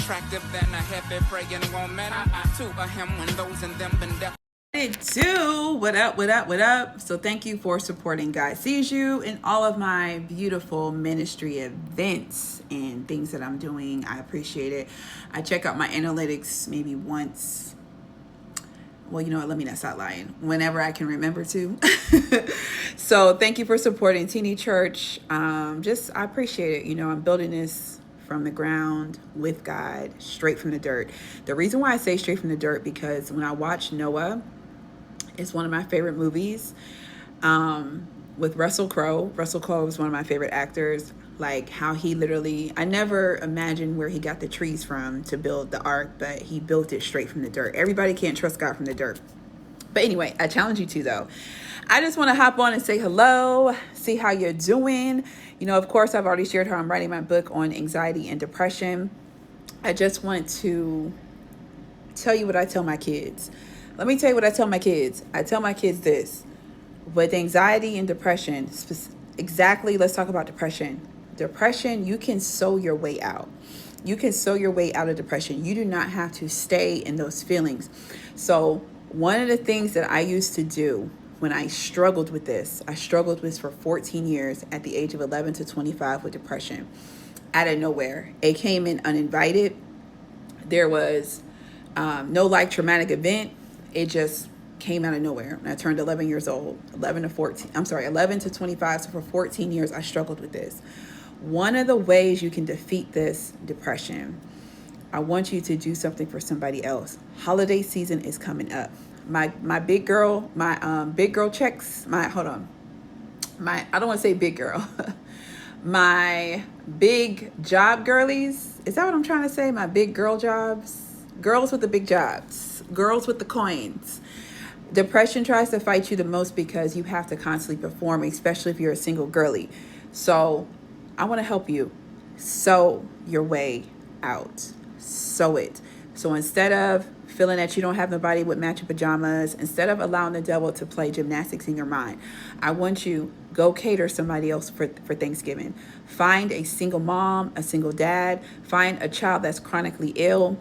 attractive than a heavy praying woman. To a him when those in them been deaf. It too. What up, what up, what up? So thank you for supporting God Sees You in all of my beautiful ministry events and things that I'm doing. I appreciate it. I check out my analytics maybe once. Well, you know what? Let me not stop lying. Whenever I can remember to. So thank you for supporting Teeny Church. I appreciate it. You know, I'm building this from the ground with God, straight from the dirt. The reason why I say straight from the dirt, because when I watch Noah, it's one of my favorite movies, with Russell Crowe. Russell Crowe is one of my favorite actors. Like how he literally, I never imagined where he got the trees from to build the ark, but he built it straight from the dirt. Everybody can't trust God from the dirt. But anyway, I challenge you to though. I just want to hop on and say hello, see how you're doing. You know, of course, I've already shared how I'm writing my book on anxiety and depression. I just want to tell you what I tell my kids. Let me tell you what I tell my kids. I tell my kids this. With anxiety and depression, exactly, let's talk about depression. Depression, you can sow your way out. You can sow your way out of depression. You do not have to stay in those feelings. So one of the things that I used to do when I struggled with this, I struggled with for 14 years at the age of 11 to 25 with depression. Out of nowhere. It came in uninvited. There was no traumatic event. It just came out of nowhere. And I turned 11 years old, 11 to 25. So for 14 years, I struggled with this. One of the ways you can defeat this depression, I want you to do something for somebody else. Holiday season is coming up. My big girl, big girl checks, I don't want to say big girl. My big job girlies. Is that what I'm trying to say? My big girl jobs. Girls with the big jobs. Girls with the coins. Depression tries to fight you the most because you have to constantly perform, especially if you're a single girly. So I want to help you sow your way out. Sow it. So instead of feeling that you don't have nobody with matching pajamas, instead of allowing the devil to play gymnastics in your mind, I want you go cater somebody else for Thanksgiving. Find a single mom, a single dad, find a child that's chronically ill,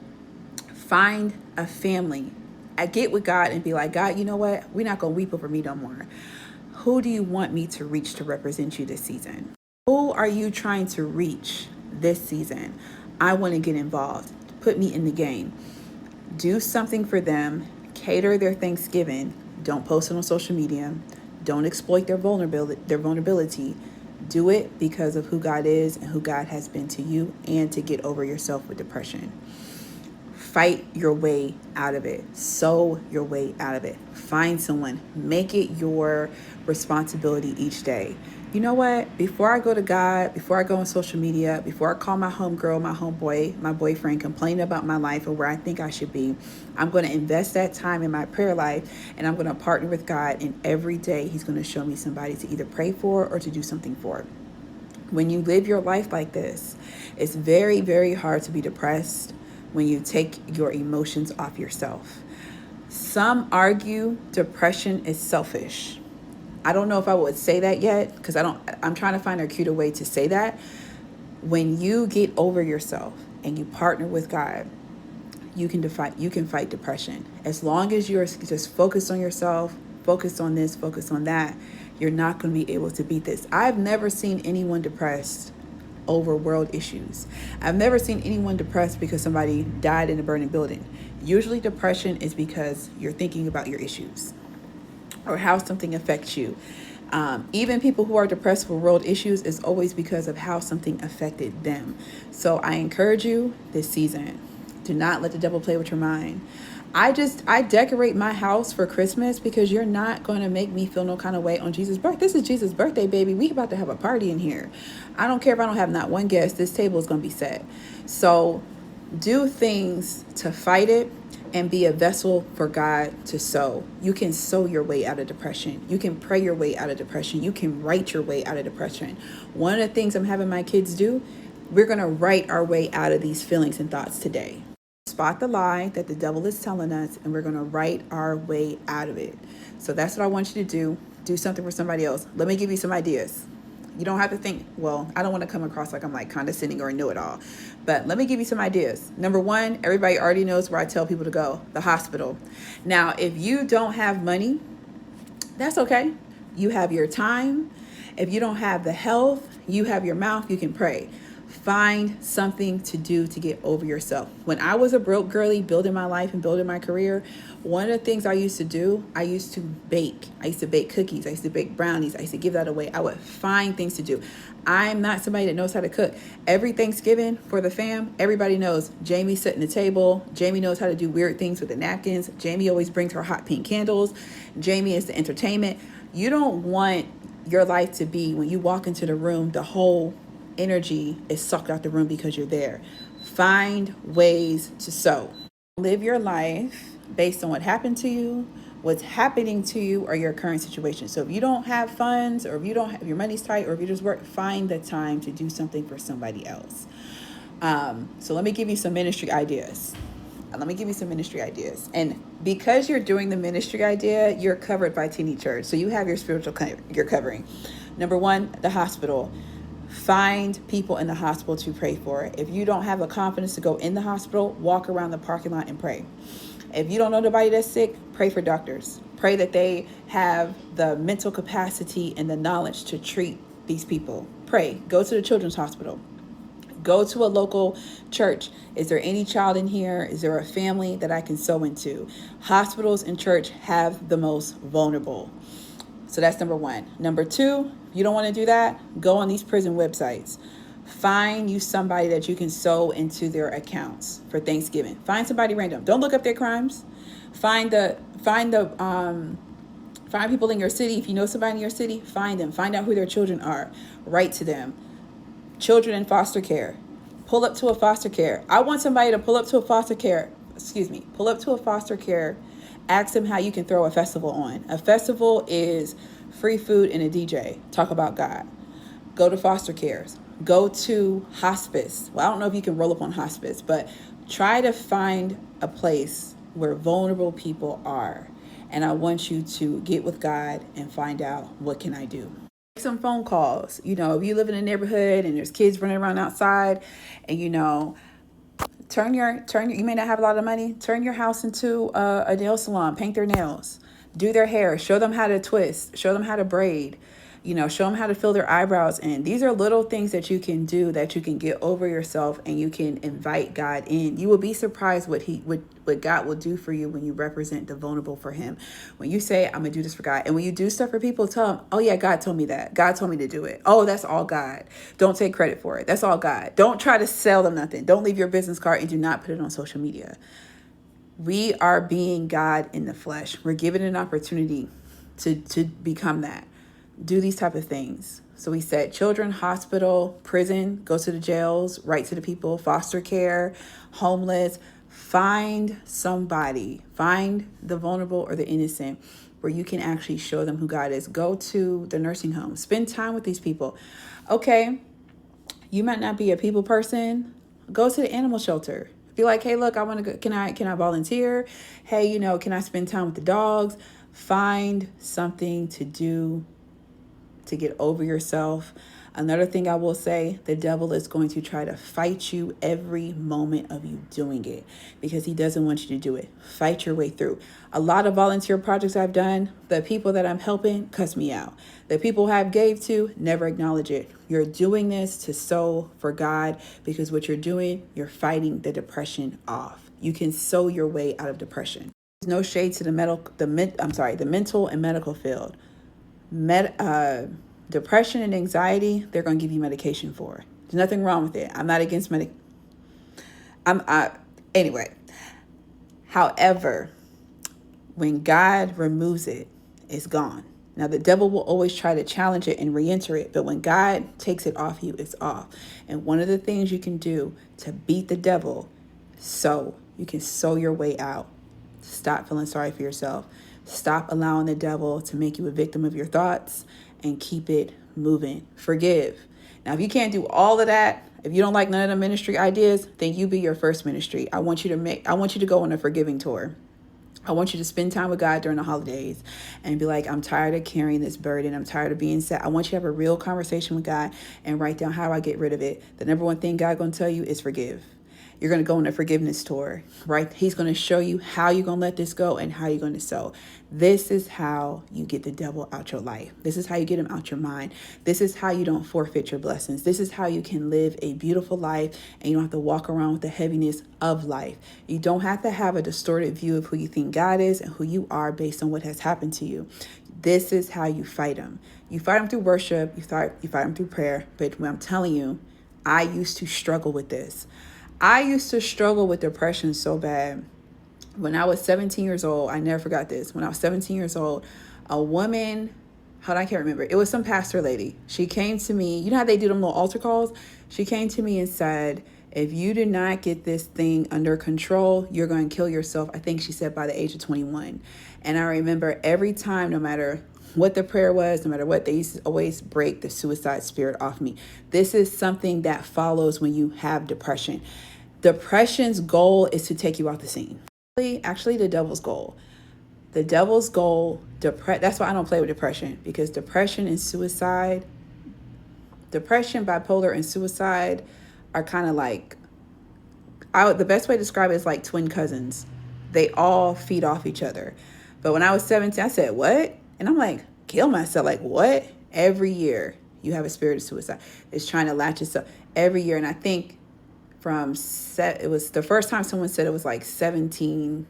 find a family. I get with God and be like, God, you know what? We're not going to weep over me no more. Who do you want me to reach to represent you this season? Who are you trying to reach this season? I want to get involved. Put me in the game. Do something for them. Cater their Thanksgiving. Don't post it on social media. Don't exploit their vulnerability. Do it because of who God is and who God has been to you, and to get over yourself with depression. Fight your way out of it. Sow your way out of it. Find someone. Make it your responsibility each day. You know what? Before I go to God, before I go on social media, before I call my homegirl, my homeboy, my boyfriend, complain about my life or where I think I should be, I'm going to invest that time in my prayer life, and I'm going to partner with God, and every day He's going to show me somebody to either pray for or to do something for. When you live your life like this, it's very, very hard to be depressed when you take your emotions off yourself. Some argue depression is selfish. I don't know if I would say that yet, because I'm trying to find a cuter way to say that. When you get over yourself and you partner with God, you can fight depression. As long as you're just focused on yourself, focused on this, focused on that, you're not going to be able to beat this. I've never seen anyone depressed over world issues. I've never seen anyone depressed because somebody died in a burning building. Usually depression is because you're thinking about your issues or how something affects you. Even people who are depressed for world issues is always because of how something affected them. So I encourage you this season, do not let the devil play with your mind. I decorate my house for Christmas because you're not going to make me feel no kind of way on Jesus' birthday. This is Jesus' birthday, baby. We about to have a party in here. I don't care if I don't have not one guest. This table is going to be set. So do things to fight it and be a vessel for God to sow. You can sow your way out of depression. You can pray your way out of depression. You can write your way out of depression. One of the things I'm having my kids do, we're going to write our way out of these feelings and thoughts today. Spot the lie that the devil is telling us, and we're going to write our way out of it. So that's what I want you to do. Do something for somebody else. Let me give you some ideas. You don't have to think, well, I don't want to come across like I'm like condescending or know it all. But let me give you some ideas. Number one, everybody already knows where I tell people to go, the hospital. Now, if you don't have money, that's okay. You have your time. If you don't have the health, you have your mouth, you can pray. Find something to do to get over yourself. When I was a broke girly building my life and building my career, one of the things I used to do, I used to bake. I used to bake cookies. I used to bake brownies. I used to give that away. I would find things to do. I'm not somebody that knows how to cook. Every Thanksgiving for the fam, everybody knows Jamie's setting the table. Jamie knows how to do weird things with the napkins. Jamie always brings her hot pink candles. Jamie is the entertainment. You don't want your life to be, when you walk into the room, the whole energy is sucked out the room because you're there. Find ways to sow. Live your life based on what happened to you, what's happening to you, or your current situation. So if you don't have funds, or if you don't have your money's tight, or if you just work, find the time to do something for somebody else. So let me give you some ministry ideas. And because you're doing the ministry idea, you're covered by Teeny Church. So you have your spiritual, you're covering. Number one, the hospital. Find people in the hospital to pray for. If you don't have the confidence to go in the hospital, walk around the parking lot and pray. If you don't know nobody that's sick, pray for doctors. Pray that they have the mental capacity and the knowledge to treat these people. Pray. Go to the children's hospital. Go to a local church. Is there any child in here? Is there a family that I can sow into? Hospitals and church have the most vulnerable. So that's number one. Number two, if you don't want to do that, go on these prison websites. Find you somebody that you can sow into their accounts for Thanksgiving. Find somebody random. Don't look up their crimes. Find people in your city. If you know somebody in your city, find them. Find out who their children are. Write to them. Children in foster care. Pull up to a foster care. I want somebody to pull up to a foster care. Ask them how you can throw a festival on. A festival is free food and a DJ. Talk about God. Go to foster cares. Go to hospice. Well, I don't know if you can roll up on hospice, but try to find a place where vulnerable people are. And I want you to get with God and find out, what can I do? Make some phone calls. If you live in a neighborhood and there's kids running around outside, and you may not have a lot of money, turn your house into a nail salon, paint their nails, do their hair, show them how to twist, show them how to braid, show them how to fill their eyebrows in. These are little things that you can do that you can get over yourself, and you can invite God in. You will be surprised what God will do for you when you represent the vulnerable for him. When you say, I'm gonna do this for God. And when you do stuff for people, tell them, oh yeah, God told me that. God told me to do it. Oh, that's all God. Don't take credit for it. That's all God. Don't try to sell them nothing. Don't leave your business card, and do not put it on social media. We are being God in the flesh. We're given an opportunity to become that. Do these type of things. So we said children, hospital, prison, go to the jails, write to the people, foster care, homeless. Find somebody, find the vulnerable or the innocent, where you can actually show them who God is. Go to the nursing home, spend time with these people. Okay, you might not be a people person. Go to the animal shelter. Be like, hey, look, I want to go. Can I volunteer? Hey, can I spend time with the dogs? Find something to do to get over yourself. Another thing I will say, the devil is going to try to fight you every moment of you doing it, because he doesn't want you to do it. Fight your way through. A lot of volunteer projects I've done, the people that I'm helping cuss me out. The people I've gave to never acknowledge it. You're doing this to sow for God, because what you're doing, you're fighting the depression off. You can sow your way out of depression. There's no shade to the mental and medical field. Depression and anxiety, they're going to give you medication for. There's nothing wrong with it. I'm not against anyway. However, when God removes it, it's gone. Now, the devil will always try to challenge it and re-enter it, but when God takes it off you, it's off. And one of the things you can do to beat the devil, you can sow your way out. Stop feeling sorry for yourself. Stop allowing the devil to make you a victim of your thoughts, and keep it moving. Forgive. Now, if you can't do all of that, if you don't like none of the ministry ideas, then you be your first ministry. I want you to go on a forgiving tour. I want you to spend time with God during the holidays and be like, I'm tired of carrying this burden. I'm tired of being sad. I want you to have a real conversation with God and write down how I get rid of it. The number one thing God going to tell you is forgive. You're going to go on a forgiveness tour, right? He's going to show you how you're going to let this go and how you're going to sow. This is how you get the devil out your life. This is how you get him out your mind. This is how you don't forfeit your blessings. This is how you can live a beautiful life and you don't have to walk around with the heaviness of life. You don't have to have a distorted view of who you think God is and who you are based on what has happened to you. This is how you fight him. You fight him through worship. You fight him through prayer. But when I'm telling you, I used to struggle with this. I used to struggle with depression so bad. When I was 17 years old, I never forgot this. When I was 17 years old, a woman, I can't remember. It was some pastor lady. She came to me. You know how they do them little altar calls? She came to me and said, if you do not get this thing under control, you're going to kill yourself. I think she said by the age of 21. And I remember every time, no matter what the prayer was, no matter what, they used to always break the suicide spirit off me. This is something that follows when you have depression. Depression's goal is to take you off the scene. Actually, the devil's goal. The devil's goal, that's why I don't play with depression, because depression, bipolar, and suicide are kind of like, the best way to describe it is like twin cousins. They all feed off each other. But when I was 17, I said, what? And I'm like, kill myself. Like, what? Every year you have a spirit of suicide. It's trying to latch itself every year. And I think it was the first time someone said it was like 17,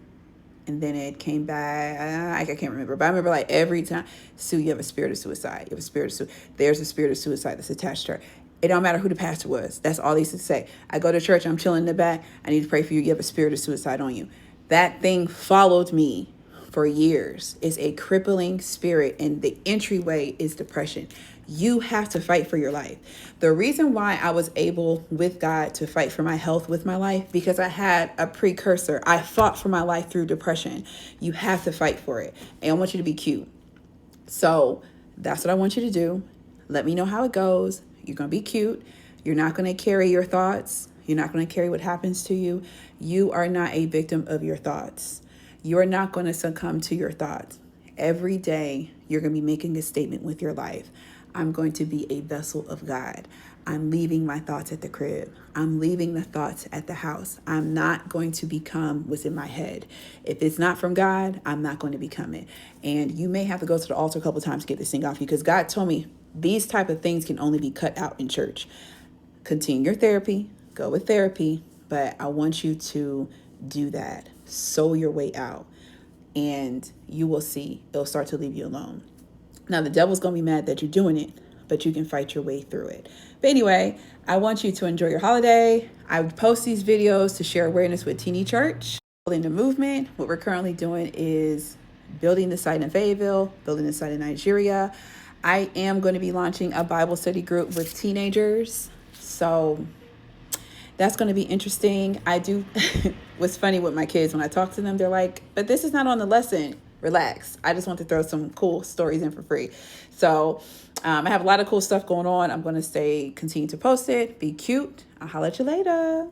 and then it came back. I can't remember, but I remember like every time, Sue, you have a spirit of suicide. You have a spirit of suicide. There's a spirit of suicide that's attached to her. It don't matter who the pastor was. That's all they used to say. I go to church, I'm chilling in the back. I need to pray for you. You have a spirit of suicide on you. That thing followed me for years. It's a crippling spirit, and the entryway is depression. You have to fight for your life. The reason why I was able with God to fight for my health with my life, because I had a precursor. I fought for my life through depression. You have to fight for it. And I want you to be cute. So that's what I want you to do. Let me know how it goes. You're going to be cute. You're not going to carry your thoughts. You're not going to carry what happens to you. You are not a victim of your thoughts. You are not going to succumb to your thoughts. Every day, you're going to be making a statement with your life. I'm going to be a vessel of God. I'm leaving my thoughts at the crib. I'm leaving the thoughts at the house. I'm not going to become what's in my head. If it's not from God, I'm not going to become it. And you may have to go to the altar a couple of times to get this thing off you, because God told me these type of things can only be cut out in church. Continue your therapy. Go with therapy. But I want you to do that. Sow your way out. And you will see it'll start to leave you alone. Now, the devil's going to be mad that you're doing it, but you can fight your way through it. But anyway, I want you to enjoy your holiday. I post these videos to share awareness with Teeny Church. Building the movement. What we're currently doing is building the site in Fayetteville, building the site in Nigeria. I am going to be launching a Bible study group with teenagers. So that's going to be interesting. What's funny with my kids, when I talk to them, they're like, but this is not on the lesson. Relax. I just want to throw some cool stories in for free. So I have a lot of cool stuff going on. I'm going to continue to post it. Be cute. I'll holler at you later.